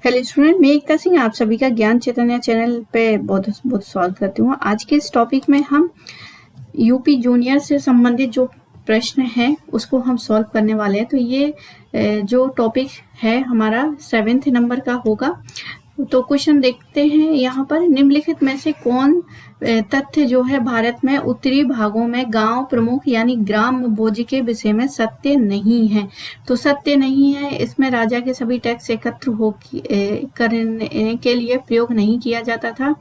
Hello student, मैं एकता सिंह आप सभी का ज्ञान चैतन्य चैनल पे बहुत बहुत स्वागत करती हूँ। आज के इस टॉपिक में हम यूपी जूनियर से संबंधित जो प्रश्न हैं उसको हम सॉल्व करने वाले हैं। तो ये जो टॉपिक है हमारा 7th नंबर का होगा। तो क्वेश्चन देखते हैं यहाँ पर, निम्नलिखित में से कौन तथ्य जो है भारत में उत्तरी भागों में गांव प्रमुख यानी ग्राम भोज के विषय में सत्य नहीं है। तो सत्य नहीं है, इसमें राजा के सभी टैक्स एकत्र करने के लिए प्रयोग नहीं किया जाता था।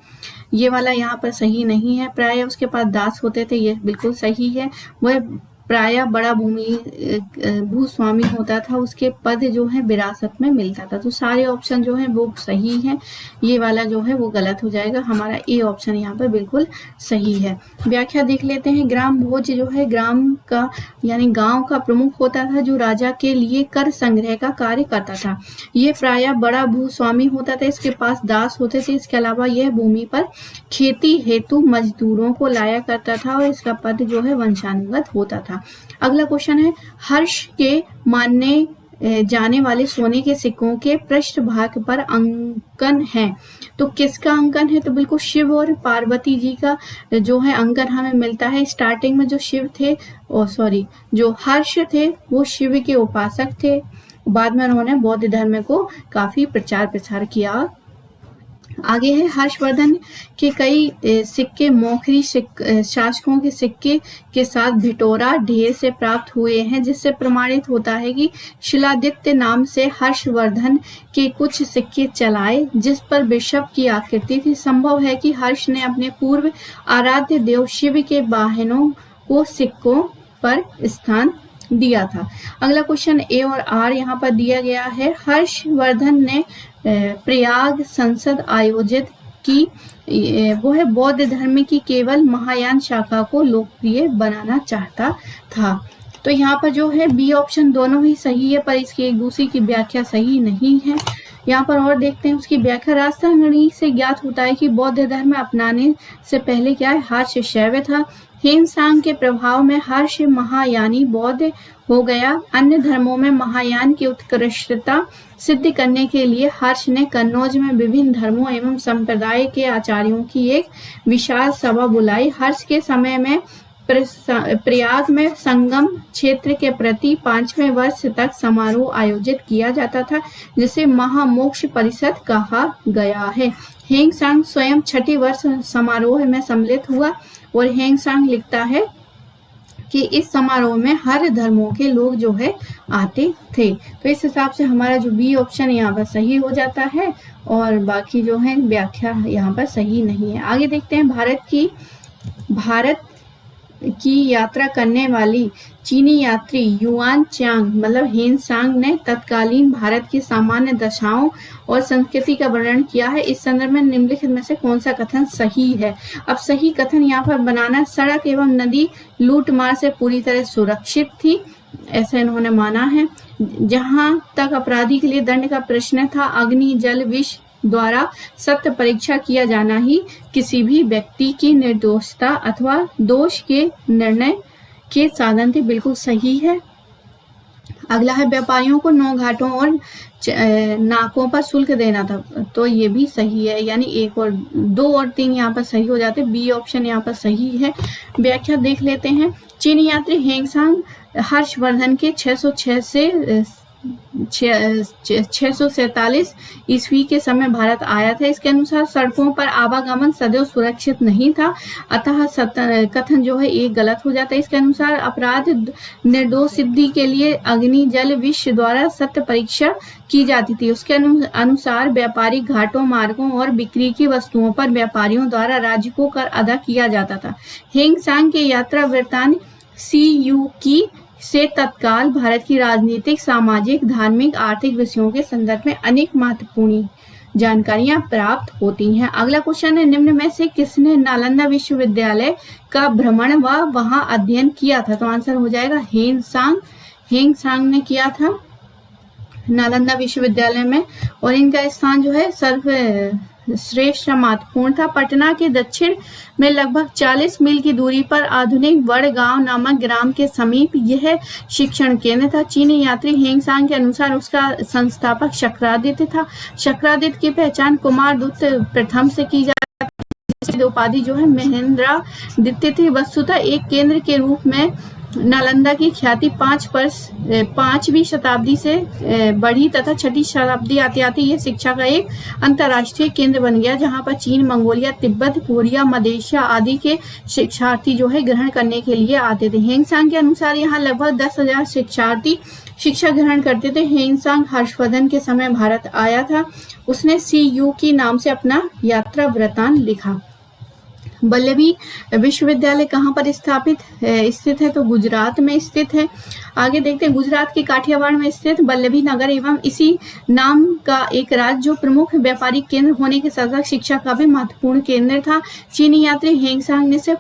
ये वाला यहाँ पर सही नहीं है। प्राय उसके पास दास होते थे, ये बिल्कुल सही है। वह प्राय बड़ा भूस्वामी होता था, उसके पद जो है विरासत में मिलता था। तो सारे ऑप्शन जो है वो सही है, ये वाला जो है वो गलत हो जाएगा। हमारा ए ऑप्शन यहाँ पर बिल्कुल सही है। व्याख्या देख लेते हैं। ग्राम भोज जो है ग्राम का यानी गांव का प्रमुख होता था, जो राजा के लिए कर संग्रह का कार्य करता था। ये प्राय बड़ा भूस्वामी होता था, इसके पास दास होते थे। इसके अलावा यह भूमि पर खेती हेतु मजदूरों को लाया करता था और इसका पद जो है वंशानुगत होता था। अगला क्वेश्चन है, हर्ष के मानने जाने वाले सोने के सिक्कों के पृष्ठभाग पर अंकन है। तो किसका अंकन है? तो बिल्कुल शिव और पार्वती जी का जो है अंकन हमें मिलता है। स्टार्टिंग में जो शिव थे जो हर्ष थे वो शिव के उपासक थे। बाद में उन्होंने बौद्ध धर्म को काफी प्रचार प्रसार किया। आगे है, हर्षवर्धन के कई सिक्के मौखरी शासकों के सिक्के के साथ भिटोरा ढेर से प्राप्त हुए हैं, जिससे प्रमाणित होता है कि शिलादित्य नाम से हर्षवर्धन के कुछ सिक्के चलाए, जिस पर वृषभ की आकृति थी। संभव है कि हर्ष ने अपने पूर्व आराध्य देव शिव के वाहनों को सिक्कों पर स्थान दिया था। अगला क्वेश्चन ए और आर यहाँ पर दिया गया है। हर्षवर्धन ने प्रयाग संसद आयोजित की, वो है बौद्ध धर्म की केवल महायान शाखा को लोकप्रिय बनाना चाहता था। तो यहाँ पर जो है बी ऑप्शन दोनों ही सही है, पर इसकी एक दूसरी की व्याख्या सही नहीं है। यहाँ पर और देखते हैं उसकी व्याख्या। राजस्थानी से ज्ञात होता है कि बौद्ध धर्म अपनाने से पहले क्या है, हर्ष शैव था। हेमसांग के प्रभाव में हर्ष महायानी बौद्ध हो गया। अन्य धर्मों में महायान की उत्कृष्टता सिद्ध करने के लिए हर्ष ने कन्नौज में विभिन्न धर्मों एवं संप्रदाय के आचार्यों की एक विशाल सभा बुलाई। हर्ष के समय में प्रयाग में संगम क्षेत्र के प्रति 5वें वर्ष तक समारोह आयोजित किया जाता था, जिसे महामोक्ष परिषद कहा गया है। हेंगसांग स्वयं 6ठे वर्ष समारोह में सम्मिलित हुआ और हेंगसांग लिखता है कि इस समारोह में हर धर्मों के लोग जो है आते थे। तो इस हिसाब से हमारा जो बी ऑप्शन यहाँ पर सही हो जाता है और बाकी जो है व्याख्या यहाँ पर सही नहीं है। आगे देखते हैं, भारत की यात्रा करने वाली चीनी यात्री युआन चांग मतलब हेनसांग ने तत्कालीन भारत की सामान्य दशाओं और संस्कृति का वर्णन किया है। इस संदर्भ में निम्नलिखित में से कौन सा कथन सही है? अब सही कथन यहाँ पर बनाना, सड़क एवं नदी लूटमार से पूरी तरह सुरक्षित थी, ऐसा इन्होंने माना है। जहां तक अपराधी के लिए दंड का प्रश्न था, अग्नि जल विष द्वारा सत्य परीक्षा किया जाना ही किसी भी व्यक्ति की निर्दोषता अथवा दोष के निर्णय के साधन थे, बिल्कुल सही है। अगला है, व्यापारियों को 9 घाटों और नाकों पर शुल्क देना था, तो ये भी सही है, यानी 1 और 2 और 3 यहाँ पर सही हो जाते। बी ऑप्शन यहाँ पर सही है। व्याख्या देख लेते हैं। चीनी यात्री हेंगसांग हर्षवर्धन के 606 से 647 ईस्वी के समय भारत आया था। इसके अनुसार सड़कों पर आवागमन सदैव सुरक्षित नहीं था, अतः कथन जो है एक गलत हो जाता है। इसके अनुसार अपराध निर्दोष सिद्धि के लिए अग्नि जल विष द्वारा सत्य परीक्षा की जाती थी। उसके अनुसार व्यापारिक घाटों मार्गों और बिक्री की वस्तुओं पर व्यापारियों द्वारा राज्य को कर अदा किया जाता था। हेंगसांग के यात्रा वृत्तांत की से तत्काल भारत की राजनीतिक, सामाजिक, धार्मिक, आर्थिक विषयों के संदर्भ में अनेक महत्वपूर्ण जानकारियां प्राप्त होती हैं। अगला क्वेश्चन है, निम्न में से किसने नालंदा विश्वविद्यालय का भ्रमण व वहां अध्ययन किया था? तो आंसर हो जाएगा हेंगसांग ने किया था नालंदा विश्वविद्यालय में, और इनका स्थान जो है सर्वश्रेष्ठ महत्वपूर्ण था। पटना के दक्षिण में लगभग 40 मील की दूरी पर आधुनिक वडगांव नामक ग्राम के समीप यह शिक्षण केंद्र था। चीनी यात्री हेंगसांग के अनुसार उसका संस्थापक शक्रादित्य था। शक्रादित्य की पहचान कुमारगुप्त प्रथम से की जाती। उपाधि जो है महेंद्रादित्य थी। वस्तुतः एक केंद्र के रूप में नालंदा की ख्याति 5वीं शताब्दी से बढ़ी तथा 6ठी शताब्दी आते आते यह शिक्षा का एक अंतर्राष्ट्रीय केंद्र बन गया, जहां पर चीन, मंगोलिया, तिब्बत, कोरिया, मलेशिया आदि के शिक्षार्थी जो है ग्रहण करने के लिए आते थे। हेंगसांग के अनुसार यहाँ लगभग 10,000 शिक्षार्थी शिक्षा ग्रहण करते थे। हेंगसांग हर्षवर्धन के समय भारत आया था। उसने CU की नाम से अपना यात्रा वृत्तांत लिखा। वल्लभी विश्वविद्यालय कहाँ पर स्थित है? तो गुजरात में स्थित है। आगे देखते हैं, गुजरात के काठियावाड़ में स्थित वल्लभी नगर एवं इसी नाम का एक राज्य जो प्रमुख व्यापारिक केंद्र होने के साथ शिक्षा का भी महत्वपूर्ण केंद्र था। चीनी यात्री हेंगसांग ने से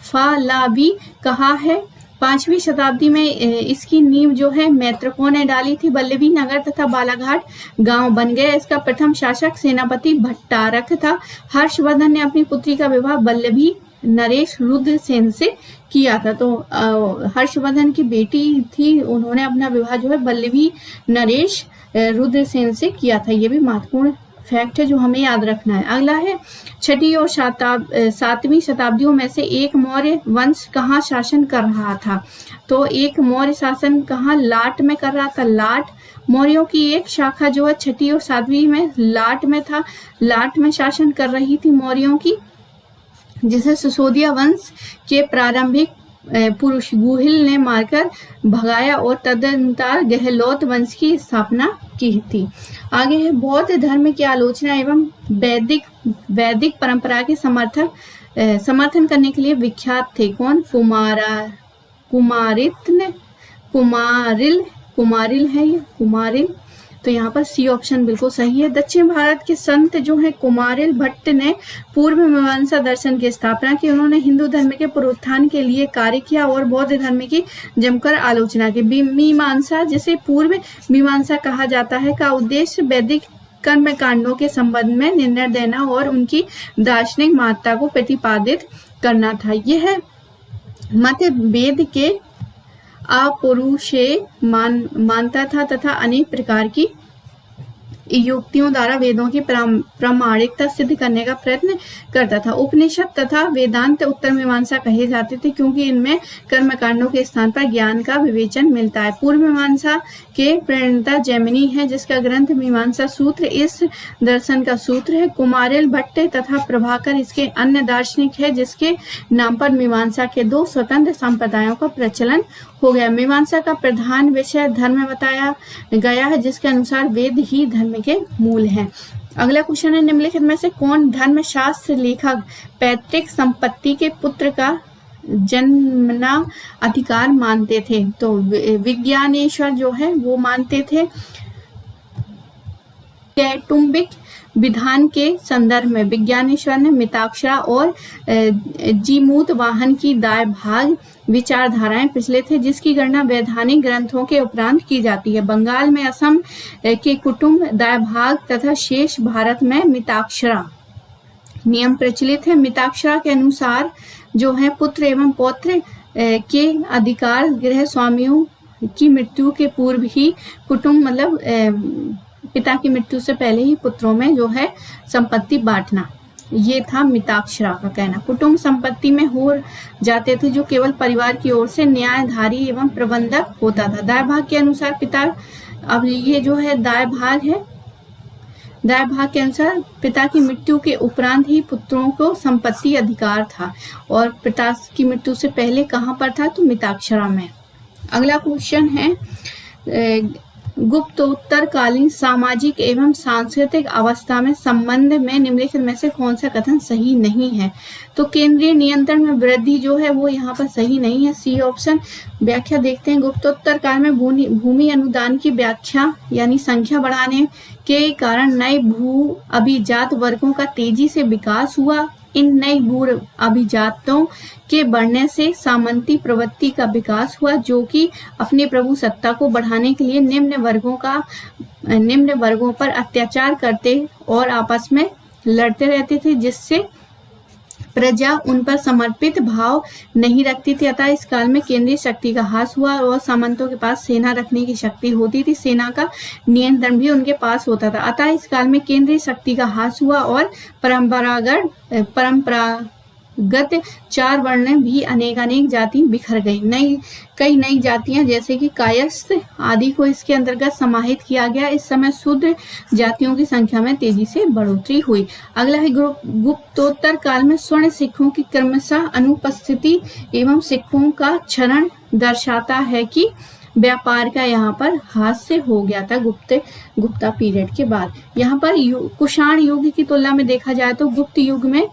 फालावी कहा है। 5वीं शताब्दी में इसकी नींव जो है मैत्रकों ने डाली थी। वल्लभी नगर तथा बालाघाट गांव बन गए। इसका प्रथम शासक सेनापति भट्टारक था। हर्षवर्धन ने अपनी पुत्री का विवाह वल्लभी नरेश रुद्रसेन से किया था। तो हर्षवर्धन की बेटी थी, उन्होंने अपना विवाह जो है वल्लभी नरेश रुद्रसेन से किया था। ये भी महत्वपूर्ण फैक्ट है जो हमें याद रखना है। अगला है 6ठी और 7वीं शताब्दियों में से एक मौर्य वंश कहाँ शासन कर रहा था? तो एक मौर्य शासन कहाँ? लाट में कर रहा था। लाट मौर्यों की एक शाखा जो है 6ठी और 7वीं में लाट में था। लाट में शासन कर रही थी मौर्यों की, जिसे सिसोदिया वंश के प्रारंभिक पुरुष गुहिल ने मारकर भगाया और तदनुसार गहलोत वंश की स्थापना की थी। आगे है, बौद्ध धर्म की आलोचना एवं वैदिक परंपरा के समर्थन करने के लिए विख्यात थे। कौन? कुमारिल है ये, कुमारिल। तो यहाँ पर C ऑप्शन बिल्कुल सही है। दक्षिण भारत के संत जो है कुमारिल भट्ट ने पूर्व मीमांसा दर्शन की स्थापना की। उन्होंने हिंदू धर्म के पुनरुत्थान के लिए कार्य किया और बौद्ध धर्म की जमकर आलोचना की। मीमांसा, जिसे पूर्व मीमांसा कहा जाता है, का उद्देश्य वैदिक कर्म कांडों के संबंध में निर्णय देना और उनकी दार्शनिक महत्ता को प्रतिपादित करना था। यह मत वेद के अपौरुषेय मानता था तथा अनेक प्रकार की युक्तियों द्वारा वेदों की प्रामाणिकता सिद्ध करने का प्रयत्न करता था। उपनिषद तथा वेदांत उत्तर मीमांसा कहे जाते थे क्योंकि इनमें कर्मकांडों के स्थान पर ज्ञान का विवेचन मिलता है। पूर्व मीमांसा के प्रणेता जैमिनी है, जिसका ग्रंथ मीमांसा सूत्र इस दर्शन का सूत्र है। कुमारिल भट्ट तथा प्रभाकर इसके अन्य दार्शनिक है, जिसके नाम पर मीमांसा के 2 स्वतंत्र संप्रदायों का प्रचलन हो गया। मीमांसा का प्रधान विषय धर्म बताया गया है, जिसके अनुसार वेद ही धर्म के मूल हैं। अगला क्वेश्चन है, निम्नलिखित में से कौन धर्मशास्त्र लेखक पैतृक संपत्ति के पुत्र का जन्मना अधिकार मानते थे? तो विज्ञानेश्वर जो है वो मानते थे। कौटुंबिक विधान के संदर्भ में विज्ञानेश्वर ने मिताक्षरा और जीमूत वाहन की दाय भाग विचारधाराएं पिछले थे, जिसकी गणना वैधानिक ग्रंथों के उपरांत की जाती है। बंगाल में असम के कुटुंब दाय भाग तथा शेष भारत में मिताक्षरा नियम प्रचलित है। मिताक्षरा के अनुसार जो है पुत्र एवं पौत्र के अधिकार गृह स्वामियों की मृत्यु के पूर्व ही कुटुंब मतलब पिता की मृत्यु से पहले ही पुत्रों में जो है संपत्ति बांटना, ये था मिताक्षरा का कहना। कुटुंब संपत्ति में हो जाते थे जो केवल परिवार की ओर से न्यायधारी एवं प्रबंधक होता था। दाय भाग के अनुसार पिता, अब ये जो है दाय भाग है, दाय भाग के अनुसार पिता की मृत्यु के उपरांत ही पुत्रों को संपत्ति अधिकार था और पिता की मृत्यु से पहले कहाँ पर था? तो मिताक्षरा में। अगला क्वेश्चन है, गुप्तोत्तरकालीन सामाजिक एवं सांस्कृतिक अवस्था में संबंध में निम्नलिखित में से कौन सा कथन सही नहीं है? तो केंद्रीय नियंत्रण में वृद्धि जो है वो यहाँ पर सही नहीं है, C ऑप्शन। व्याख्या देखते हैं, गुप्तोत्तर काल में भूमि अनुदान की व्याख्या यानी संख्या बढ़ाने के कारण नए भू अभिजात वर्गों का तेजी से विकास हुआ इन नई भू अभिजातों के बढ़ने से सामंती प्रवृत्ति का विकास हुआ, जो कि अपने प्रभु सत्ता को बढ़ाने के लिए निम्न वर्गों पर अत्याचार करते और आपस में लड़ते रहते थे, जिससे प्रजा उन पर समर्पित भाव नहीं रखती थी। अतः इस काल में केंद्रीय शक्ति का ह्रास हुआ और सामंतों के पास सेना रखने की शक्ति होती थी, सेना का नियंत्रण भी उनके पास होता था। अतः इस काल में केंद्रीय शक्ति का ह्रास हुआ और परंपरागत चार वर्ण भी अनेक जाति बिखर गई। कई नई जातियां जैसे कि कायस्थ आदि को इसके अंतर्गत समाहित किया गया। इस समय शूद्र जातियों की संख्या में तेजी से बढ़ोतरी हुई। अगला है गुप्तोत्तर काल में स्वर्ण सिक्कों की क्रमशः अनुपस्थिति एवं सिक्कों का क्षरण दर्शाता है कि व्यापार का यहाँ पर हास्य हो गया था गुप्ता पीरियड के बाद। यहाँ पर कुषाण युग की तुलना में देखा जाए तो गुप्त युग में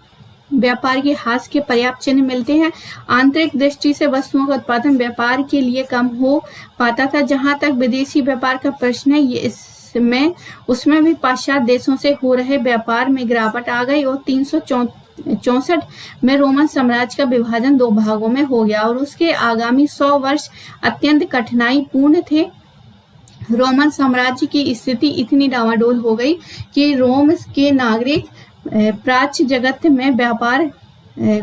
व्यापार के ह्रास के पर्याप्त चिन्ह मिलते हैं। आंतरिक दृष्टि से वस्तुओं का उत्पादन व्यापार के लिए कम हो पाता था। जहां तक विदेशी व्यापार का प्रश्न है, उसमें भी पाश्चात्य देशों से हो रहे व्यापार में गिरावट आ गई और 364 में रोमन साम्राज्य का विभाजन 2 भागों में हो गया और उसके आगामी 100 वर्ष अत्यंत कठिनाई पूर्ण थे। रोमन साम्राज्य की स्थिति इतनी डावाडोल हो गई कि रोम के नागरिक प्राच्य जगत में व्यापार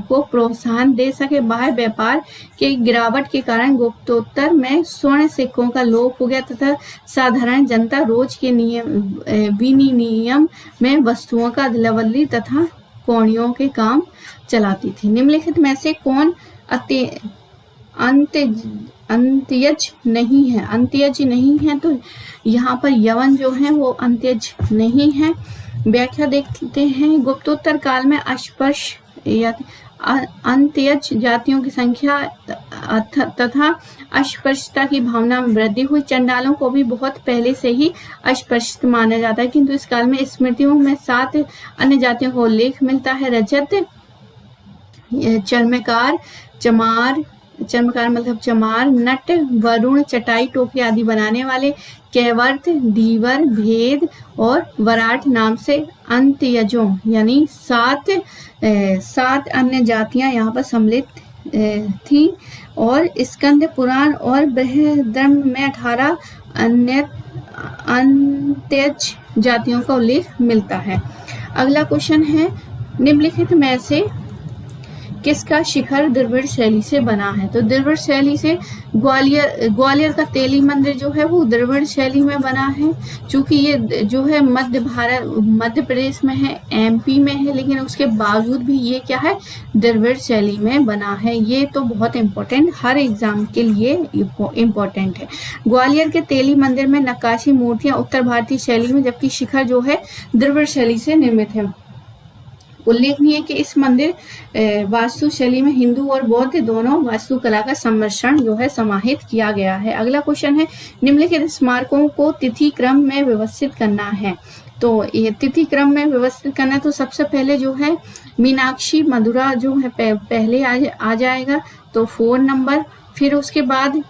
को प्रोत्साहन दे सके। बाह्य व्यापार के गिरावट के कारण गुप्तोत्तर में स्वर्ण सिक्कों का लोप हो गया तथा साधारण जनता रोज के विनिमय में वस्तुओं का अदला बदली तथा कौड़ियों के काम चलाती थी। निम्नलिखित में से कौन अंत्यज नहीं है? तो यहाँ पर यवन जो है वो अंत्यज नहीं है। व्याख्या देखते हैं। गुप्तोत्तर काल में अस्पृश्य या अंत्यज जातियों की संख्या तथा अस्पृश्यता की भावना में वृद्धि हुई। चंडालों को भी बहुत पहले से ही अस्पृश्य माना जाता है, किंतु इस काल में स्मृतियों में 7 अन्य जातियों का उल्लेख मिलता है। रजत, चर्मकार मतलब चमार, नट, वरुण, चटाई टोपी आदि बनाने वाले, कैवर्त, धीवर, भेद और वराट नाम से अंत्यजों यानी 7 अन्य जातियां यहाँ पर सम्मिलित थी। और स्कंद पुराण और बृहद्रम में 18 अन्य अंत्यज जातियों का उल्लेख मिलता है। अगला क्वेश्चन है, निम्नलिखित में से किसका शिखर द्रविड़ शैली से बना है? तो द्रविड़ शैली से ग्वालियर का तेली मंदिर जो है वो द्रविड़ शैली में बना है। चूंकि ये जो है मध्य प्रदेश में है, एमपी में है, लेकिन उसके बावजूद भी ये क्या है, द्रविड़ शैली में बना है। ये तो बहुत इम्पोर्टेंट, हर एग्जाम के लिए इम्पोर्टेंट है। ग्वालियर के तेली मंदिर में नक्काशी मूर्तियां उत्तर भारतीय शैली में, जबकि शिखर जो है द्रविड़ शैली से निर्मित है। उल्लेखनीय है कि इस मंदिर वास्तु शैली में हिंदू और बौद्ध दोनों वास्तुकला का सम्मिश्रण जो है समाहित किया गया है। अगला क्वेश्चन है, निम्नलिखित स्मारकों को तिथि क्रम में व्यवस्थित करना है। तो ये तिथि क्रम में व्यवस्थित करना, तो सबसे पहले जो है मीनाक्षी मधुरा जो है पहले आ जाएगा, तो 4 नंबर। फिर उसके बाद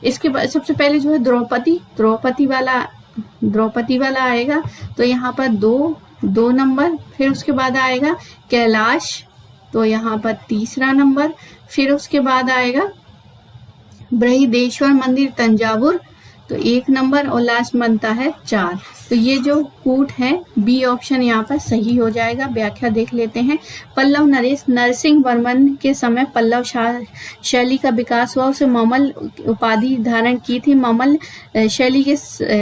इसके बाद सबसे पहले जो है द्रौपदी वाला आएगा, तो यहाँ पर 2 नंबर। फिर उसके बाद आएगा कैलाश, तो यहाँ पर 3रा नंबर। फिर उसके बाद आएगा बृहदेश्वर मंदिर तंजावुर, तो 1 नंबर। और लास्ट बनता है 4। तो ये जो कूट है बी ऑप्शन यहाँ पर सही हो जाएगा। व्याख्या देख लेते हैं। पल्लव नरेश नरसिंह वर्मन के समय पल्लव शैली का विकास हुआ, उसे ममल उपाधि धारण की थी। ममल शैली के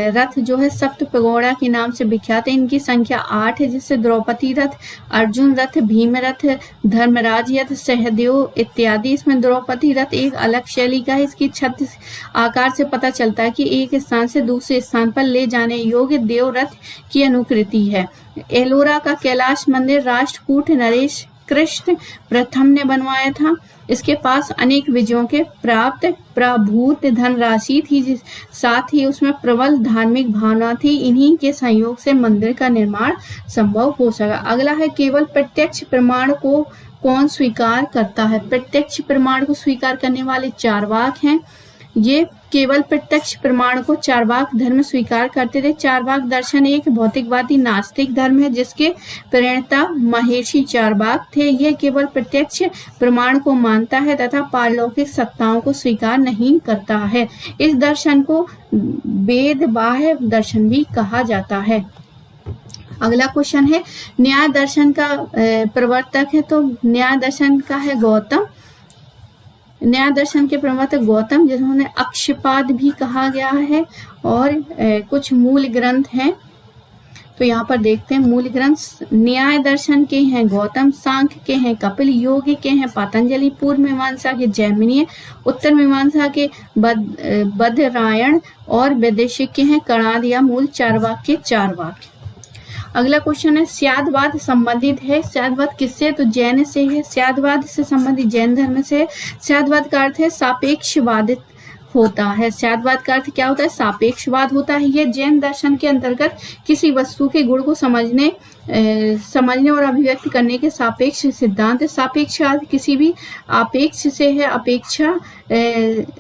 रथ जो है सप्त पगोड़ा के नाम से विख्यात है। इनकी संख्या 8 है, जिससे द्रौपदी रथ, अर्जुन रथ, भीम रथ, धर्मराज रथ, सहदेव इत्यादि। इसमें द्रौपदी रथ एक अलग शैली का है। इसकी छत आकार से पता चलता है कि एक स्थान से दूसरे स्थान पर ले जाने योग्य देव रथ की अनुकृति है। एलोरा का कैलाश मंदिर राष्ट्रकूट नरेश कृष्ण प्रथम ने बनवाया था। इसके पास अनेक विजयों के प्राप्त प्रभूत धनराशि थी, साथ ही उसमें प्रबल धार्मिक भावना थी। इन्हीं के सहयोग से मंदिर का निर्माण संभव हो सका। अगला है, केवल प्रत्यक्ष प्रमाण को कौन स्वीकार करता है? प्रत्यक्ष प्रमाण को स्वीकार करने वाले चारवाक हैं। ये केवल प्रत्यक्ष प्रमाण को चार्वाक धर्म स्वीकार करते थे। चार्वाक दर्शन एक भौतिकवादी नास्तिक धर्म है जिसके प्रणेता महर्षि चार्वाक थे। यह केवल प्रत्यक्ष प्रमाण को मानता है तथा पारलौकिक सत्ताओं को स्वीकार नहीं करता है। इस दर्शन को वेद बाह्य दर्शन भी कहा जाता है। अगला क्वेश्चन है, न्याय दर्शन का प्रवर्तक है, तो न्याय दर्शन का है गौतम। न्याय दर्शन के प्रवर्तक गौतम, जिन्होंने अक्षपाद भी कहा गया है, और कुछ मूल ग्रंथ हैं। तो यहाँ पर देखते हैं मूल ग्रंथ। न्याय दर्शन के हैं गौतम, सांख्य के हैं कपिल, योग के हैं पतंजलि, पूर्व मीमांसा के जैमिनी, उत्तर मीमांसा के बदरायण और वैदेशिक के हैं कणाद या मूल चार्वाक के चार्वाक। अगला क्वेश्चन है, स्यादवाद संबंधित है। स्यादवाद किससे? तो जैन से है। स्यादवाद से संबंधित जैन धर्म से। स्यादवाद का अर्थ है सापेक्षवाद होता है। स्यादवाद का अर्थ क्या होता है? सापेक्षवाद होता है। यह जैन दर्शन के अंतर्गत किसी वस्तु के गुण को समझने और अभिव्यक्त करने के सापेक्ष सिद्धांत। सापेक्षवाद किसी भी अपेक्ष से है।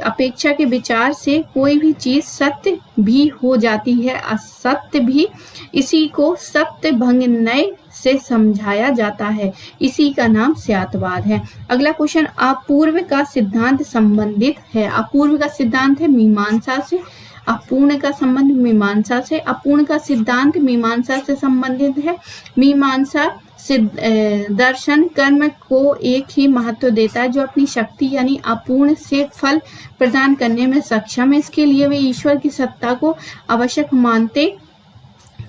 अपेक्षा के विचार से कोई भी चीज सत्य भी हो जाती है, असत्य भी। इसी को सत्य भंग नय से समझाया जाता है, इसी का नाम स्यादवाद है। अगला क्वेश्चन, अपूर्व का सिद्धांत संबंधित है। अपूर्व का सिद्धांत है मीमांसा से। अपूर्ण का संबंध मीमांसा से। अपूर्ण का सिद्धांत मीमांसा से संबंधित है। मीमांसा दर्शन कर्म को एक ही महत्व देता है जो अपनी शक्ति यानी अपूर्ण से फल प्रदान करने में सक्षम है। इसके लिए वे ईश्वर की सत्ता को आवश्यक मानते।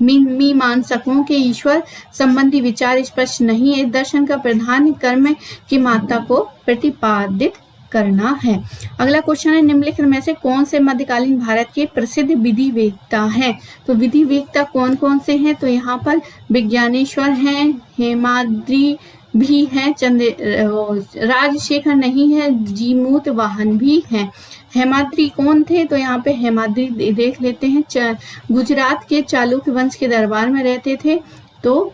मीमांसकों के ईश्वर संबंधी विचार स्पष्ट नहीं है। दर्शन का प्रधान कर्म की महत्ता को प्रतिपादित करना है। अगला क्वेश्चन है, निम्नलिखित में से कौन से मध्यकालीन भारत के प्रसिद्ध विधिवेत्ता हैं? तो विधिवेत्ता कौन कौन से हैं? तो यहाँ पर विज्ञानेश्वर हैं, हेमाद्रि भी हैं, राजशेखर नहीं है, जीमूत वाहन भी हैं। हेमाद्रि कौन थे? तो यहाँ पे हेमाद्रि देख लेते हैं। गुजरात के चालुक्य वंश के दरबार में रहते थे। तो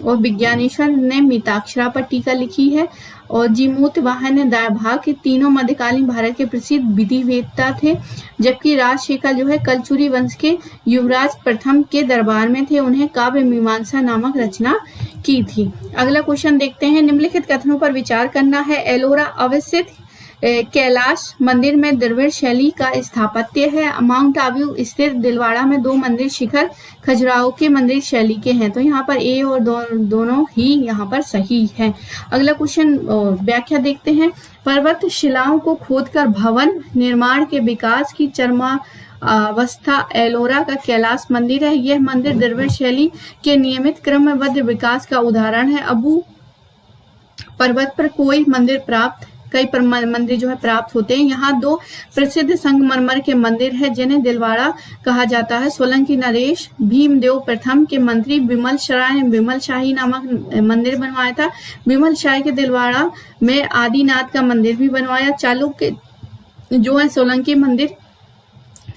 और विज्ञानेश्वर ने मिताक्षरा पर टीका लिखी है, और जीमूत वाहन ने दायभाग के तीनों मध्यकालीन भारत के प्रसिद्ध विधिवेत्ता थे। जबकि राजशेखर जो है कलचुरी वंश के युवराज प्रथम के दरबार में थे। उन्हें काव्य मीमांसा नामक रचना की थी। अगला क्वेश्चन देखते हैं, निम्नलिखित कथनों पर विचार करना है। एलोरा अवस्थित कैलाश मंदिर में द्रविड़ शैली का स्थापत्य है। माउंट आबू स्थित दिलवाड़ा में 2 मंदिर शिखर खजुराहो के मंदिर शैली के हैं। तो यहाँ पर ए और दोनों ही यहाँ पर सही है। अगला क्वेश्चन व्याख्या देखते हैं। पर्वत शिलाओं को खोदकर भवन निर्माण के विकास की चरमावस्था एलोरा का कैलाश मंदिर है। यह मंदिर द्रविड़ शैली के नियमित क्रमबद्ध विकास का उदाहरण है। अबू पर्वत पर कई मंदिर जो है प्राप्त होते हैं। यहाँ 2 प्रसिद्ध संगमरमर के मंदिर है जिन्हें दिलवाड़ा कहा जाता है। सोलंकी नरेश भीमदेव प्रथम के मंत्री विमल शाह ने विमल शाही नामक मंदिर बनवाया था। विमल शाही के दिलवाड़ा में आदिनाथ का मंदिर भी बनवाया। चालुक्य जो है सोलंकी मंदिर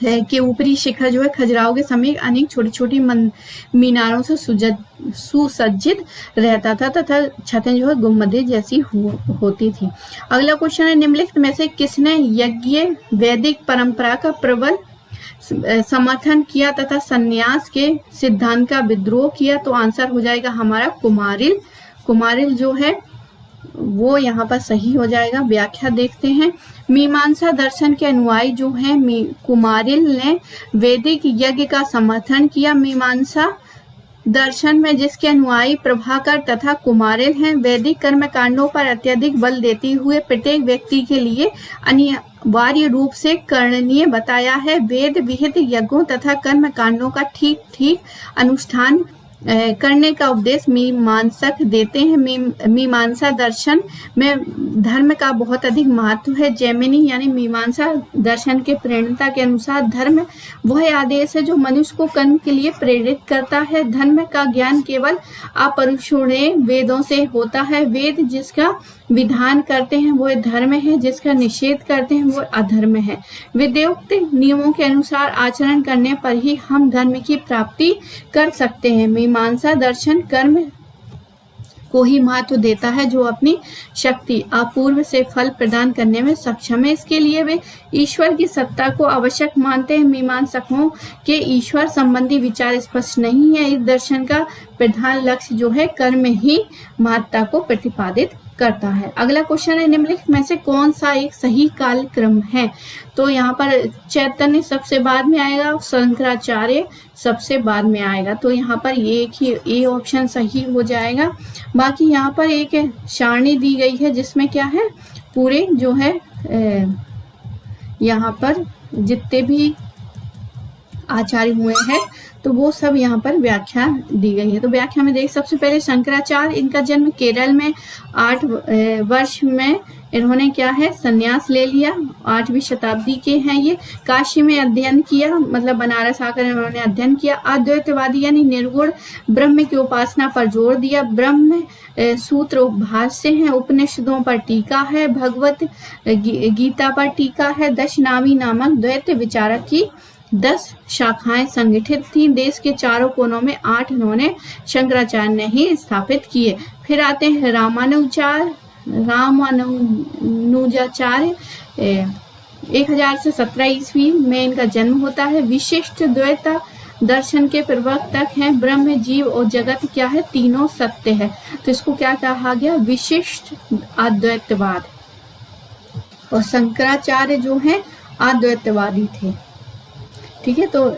के ऊपरी शिखर जो है खजुराहो के समीप अनेक छोटी छोटी मीनारों से सुसज्जित रहता था तथा छतें जो है गुम्बदें जैसी होती थी। अगला क्वेश्चन है, निम्नलिखित में से किसने यज्ञ वैदिक परंपरा का प्रबल समर्थन किया तथा संन्यास के सिद्धांत का विद्रोह किया? तो आंसर हो जाएगा हमारा कुमारिल। कुमारिल जो है वो यहाँ पर सही हो जाएगा। व्याख्या देखते हैं। मीमांसा दर्शन के अनुयायी जो हैं कुमारिल ने वैदिक यज्ञ का समर्थन किया। मीमांसा दर्शन में जिसके अनुयायी प्रभाकर तथा कुमारिल हैं, वैदिक कर्म कांडों पर अत्यधिक बल देते हुए प्रत्येक व्यक्ति के लिए अनिवार्य रूप से करणीय बताया है। वेद विहित यज्ञों तथा कर्म कांडों का ठीक ठीक अनुष्ठान करने का उपदेश मीमांसक देते हैं। मीमांसा दर्शन में धर्म का बहुत अधिक महत्व है। जैमिनी यानी मीमांसा दर्शन के प्रेरणा के अनुसार धर्म वह आदेश है जो मनुष्य को कर्म के लिए प्रेरित करता है। धर्म का ज्ञान केवल अपरुषणीय वेदों से होता है। वेद जिसका विधान करते हैं वो धर्म है, जिसका निषेध करते हैं वो अधर्म है। विद्योक्त नियमों के अनुसार आचरण करने पर ही हम धर्म की प्राप्ति कर सकते हैं। मीमांसा दर्शन कर्म को ही महत्व देता है जो अपनी शक्ति अपूर्व से फल प्रदान करने में सक्षम है। इसके लिए वे ईश्वर की सत्ता को आवश्यक मानते हैं। मीमांसकों के ईश्वर संबंधी विचार स्पष्ट नहीं है। इस दर्शन का प्रधान लक्ष्य जो है कर्म ही महत्ता को प्रतिपादित करता है। अगला क्वेश्चन है, निम्नलिखित में से कौन सा एक सही कालक्रम है? तो यहाँ पर चैतन्य सबसे बाद में आएगा, शंकराचार्य सबसे बाद में आएगा। तो यहाँ पर एक ही ए ऑप्शन सही हो जाएगा। बाकी यहाँ पर एक सारणी दी गई है जिसमें क्या है, पूरे जो है यहाँ पर जितने भी आचार्य हुए हैं तो वो सब यहाँ पर व्याख्या दी गई है। तो व्याख्या में देख, सबसे पहले शंकराचार्य, इनका जन्म केरल में 8 वर्ष में इन्होंने क्या है संन्यास ले लिया। 8वीं शताब्दी के हैं ये। काशी में अध्ययन किया, मतलब बनारस आकर इन्होंने अध्ययन किया। अद्वैतवादी यानी निर्गुण ब्रह्म की उपासना पर जोर दिया। ब्रह्म सूत्र भाष्य हैं, उपनिषदों पर टीका है, भगवत गीता पर टीका है। दशनामी नामक द्वैत विचारक की 10 शाखाएं संगठित थीं। देश के चारों कोनों में 8 इन्होंने शंकराचार्य ने ही स्थापित किए। फिर आते हैं रामानुजाचार्य। 1000 से 17 ईस्वी में इनका जन्म होता है। विशिष्ट द्वैत दर्शन के प्रवर्तक हैं। ब्रह्म, जीव और जगत क्या है, तीनों सत्य है। तो इसको क्या कहा गया, विशिष्ट अद्वैतवाद। और शंकराचार्य जो है अद्वैतवादी थे। ठीक है, तो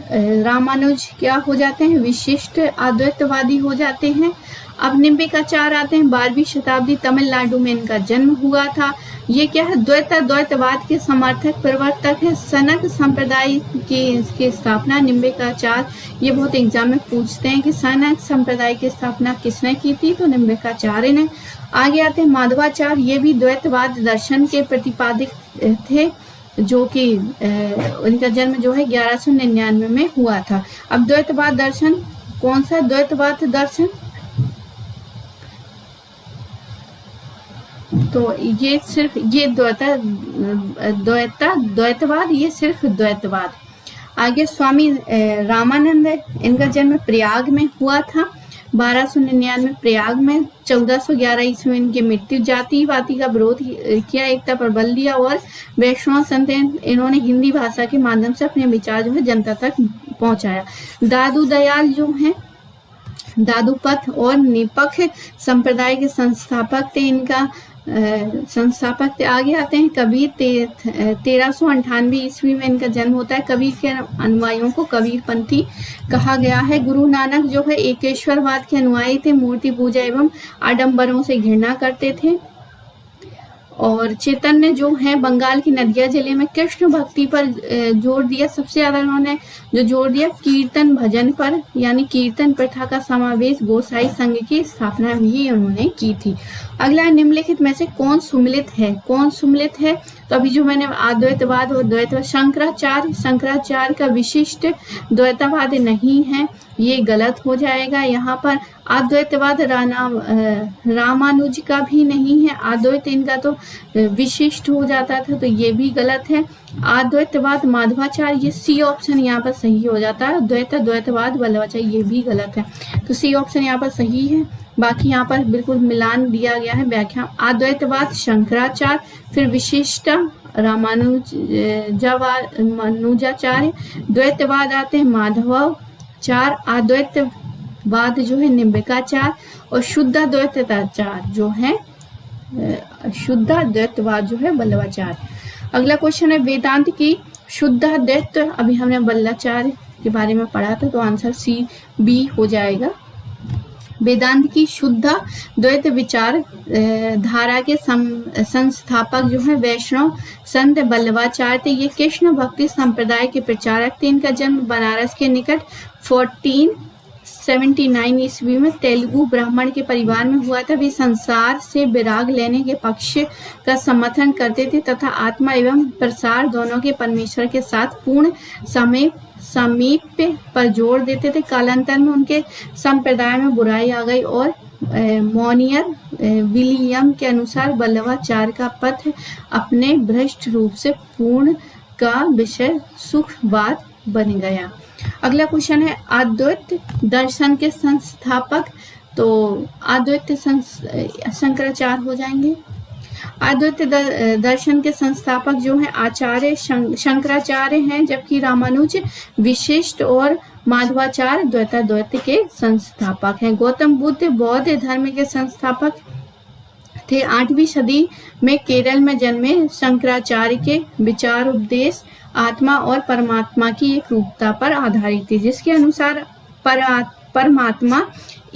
रामानुज क्या हो जाते हैं, विशिष्ट अद्वैतवादी हो जाते हैं। अब निम्बिकाचार्य आते हैं। 12वीं शताब्दी, तमिलनाडु में इनका जन्म हुआ था। ये क्या है, द्वैतवाद के समर्थक प्रवर्तक है। सनक संप्रदाय की स्थापना निम्बिकाचार्य, ये बहुत एग्जाम में पूछते हैं कि सनक संप्रदाय की स्थापना किसने की थी, तो निम्बिकाचार्य ने। आगे आते हैं माधवाचार्य, ये भी द्वैतवाद दर्शन के प्रतिपादक थे, जो कि उनका जन्म जो है 1199 में हुआ था। अब द्वैतवाद दर्शन कौन सा, द्वैतवाद दर्शन, तो ये सिर्फ ये द्वैतवाद, ये सिर्फ द्वैतवाद। आगे स्वामी रामानंद, इनका जन्म प्रयाग में हुआ था 1299 प्रयाग में। 1411 ईस्वी में इनकी मृत्यु। जातिवादी का विरोध किया, एकता पर बल दिया और वैष्णव संत इन्होंने हिंदी भाषा के माध्यम से अपने विचार जो है जनता तक पहुंचाया। दादू दयाल जो हैं दादूपथ और निपक्ष संप्रदाय के संस्थापक थे। इनका संस्थापक थे। आगे आते हैं कबीर। 1398 ईस्वी में इनका जन्म होता है। कबीर के अनुयायियों को कबीरपंथी कहा गया है। गुरु नानक जो है एकेश्वरवाद के अनुयायी थे। मूर्ति पूजा एवं आडंबरों से घृणा करते थे। और चैतन्य जो है बंगाल की नदिया जिले में कृष्ण भक्ति पर जोर दिया। सबसे ज्यादा उन्होंने जो जोर दिया कीर्तन भजन पर, यानी कीर्तन प्रथा का समावेश, गोसाई संघ की स्थापना भी उन्होंने की थी। अगला निम्नलिखित में से कौन सुमिलित है, कौन सुमिलित है, तो अभी जो मैंने अद्वैतवाद और द्वैतवाद, शंकराचार्य का विशिष्ट द्वैतवाद नहीं है, ये गलत हो जाएगा। यहाँ पर अद्वैतवाद रामानुज का भी नहीं है। अद्वैत इनका तो विशिष्ट हो जाता था, तो ये भी गलत है। अद्वैतवाद माधवाचार्य, ये सी ऑप्शन यहाँ पर सही हो जाता है। द्वैतवाद वल्लभाचार्य, ये भी गलत है, तो सी ऑप्शन यहाँ पर सही है। बाकी यहाँ पर बिल्कुल मिलान दिया गया है व्याख्या। अद्वैतवाद शंकराचार्य, फिर विशिष्ट रामानुजाचार्य, द्वैतवाद आते हैं माधवाचार्य, अद्वैतवाद जो है निम्बिकाचार्य, और शुद्ध अद्वैताचार्य जो है शुद्ध अद्वैतवाद जो है वल्लभाचार्य। अगला क्वेश्चन है वेदांत की शुद्ध अद्वैत, अभी हमने वल्लभाचार्य के बारे में पढ़ा था, तो आंसर सी बी हो जाएगा। वेदांत की शुद्ध द्वैत विचार धारा के संस्थापक जो है वैष्णव संत वल्लभाचार्य थे। ये कृष्ण भक्ति संप्रदाय के प्रचारक थे। इनका जन्म बनारस के निकट 1479 ईस्वी में तेलुगु ब्राह्मण के परिवार में हुआ था। वे संसार से विराग लेने के पक्ष का समर्थन करते थे तथा आत्मा एवं प्रसार दोनों के परमेश्वर के साथ पूर्ण समीप्य पर जोर देते थे। कालांतर में उनके संप्रदाय में बुराई आ गई और मोनियर विलियम के अनुसार वल्लभाचार्य का पथ अपने भ्रष्ट रूप से पूर्ण का विषय सुखवाद बन गया। अगला क्वेश्चन है अद्वैत दर्शन के संस्थापक, तो अद्वैत शंकराचार्य हो जाएंगे। अद्वैत दर्शन के संस्थापक जो हैं आचार्य शंकराचार्य हैं, जबकि रामानुज विशिष्ट और माधवाचार्य द्वैताद्वैत के संस्थापक हैं। गौतम बुद्ध बौद्ध धर्म के संस्थापक थे। 8वीं सदी में केरल में जन्मे शंकराचार्य के विचार उपदेश आत्मा और परमात्मा की एक रूपता पर आधारित थी, जिसके अनुसार परमात्मा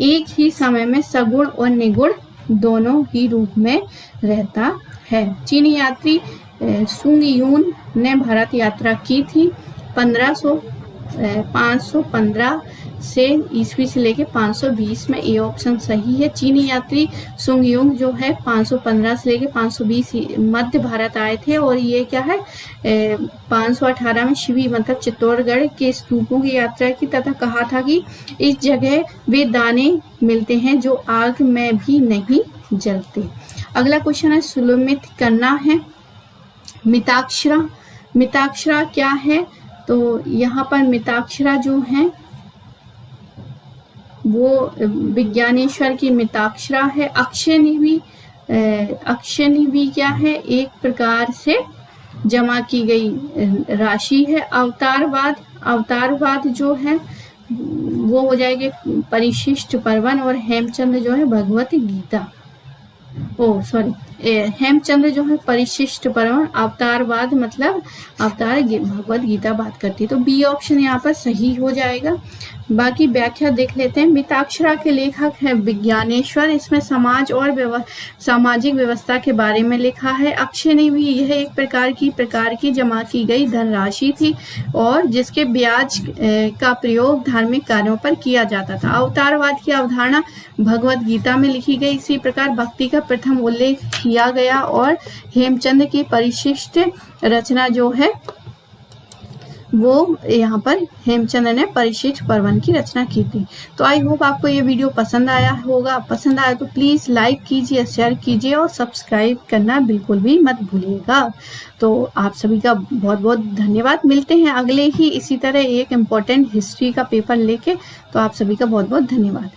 एक ही समय में सगुण और निगुण दोनों ही रूप में रहता है। चीनी यात्री सुंग यून ने भारत यात्रा की थी 515 से ईस्वी से लेके 520 में। ये ऑप्शन सही है। चीनी यात्री सुंग यूंग जो है 515 से लेके 520 मध्य भारत आए थे, और ये क्या है 518 में शिवी मतलब चित्तौड़गढ़ के स्तूपों की यात्रा की, तथा कहा था कि इस जगह वे दाने मिलते हैं जो आग में भी नहीं जलते। अगला क्वेश्चन है सुलमित करना है। मिताक्षरा, मिताक्षरा क्या है? तो यहाँ पर मिताक्षरा जो है वो विज्ञानेश्वर की मिताक्षरा है। अक्षयनिधि, अक्षयनिधि क्या है? एक प्रकार से जमा की गई राशि है। अवतारवाद, अवतारवाद जो है वो हो जाएगी परिशिष्ट पर्वन, और हेमचंद्र जो है भगवत गीता, हेमचंद्र जो है परिशिष्ट पर्वन। अवतारवाद मतलब अवतार भगवत गीता बात करती है, तो बी ऑप्शन यहाँ पर सही हो जाएगा। बाकी व्याख्या देख लेते हैं। मिताक्षरा के लेखक है विज्ञानेश्वर, इसमें समाज और सामाजिक व्यवस्था के बारे में लिखा है। अक्षयनिधि यह एक प्रकार की जमा की गई धनराशि थी, और जिसके ब्याज का प्रयोग धार्मिक कार्यों पर किया जाता था। अवतारवाद की अवधारणा भगवत गीता में लिखी गई। इसी प्रकार भक्ति का प्रथम उल्लेख किया गया, और हेमचंद्र की परिशिष्ट रचना जो है वो यहाँ पर हेमचंद्र ने परिशिष्ट पर्वन की रचना की थी। तो आई होप आपको ये वीडियो पसंद आया होगा। पसंद आया तो प्लीज़ लाइक कीजिए, शेयर कीजिए और सब्सक्राइब करना बिल्कुल भी मत भूलिएगा। तो आप सभी का बहुत बहुत धन्यवाद। मिलते हैं अगले ही इसी तरह एक इम्पोर्टेंट हिस्ट्री का पेपर लेके। तो आप सभी का बहुत बहुत धन्यवाद।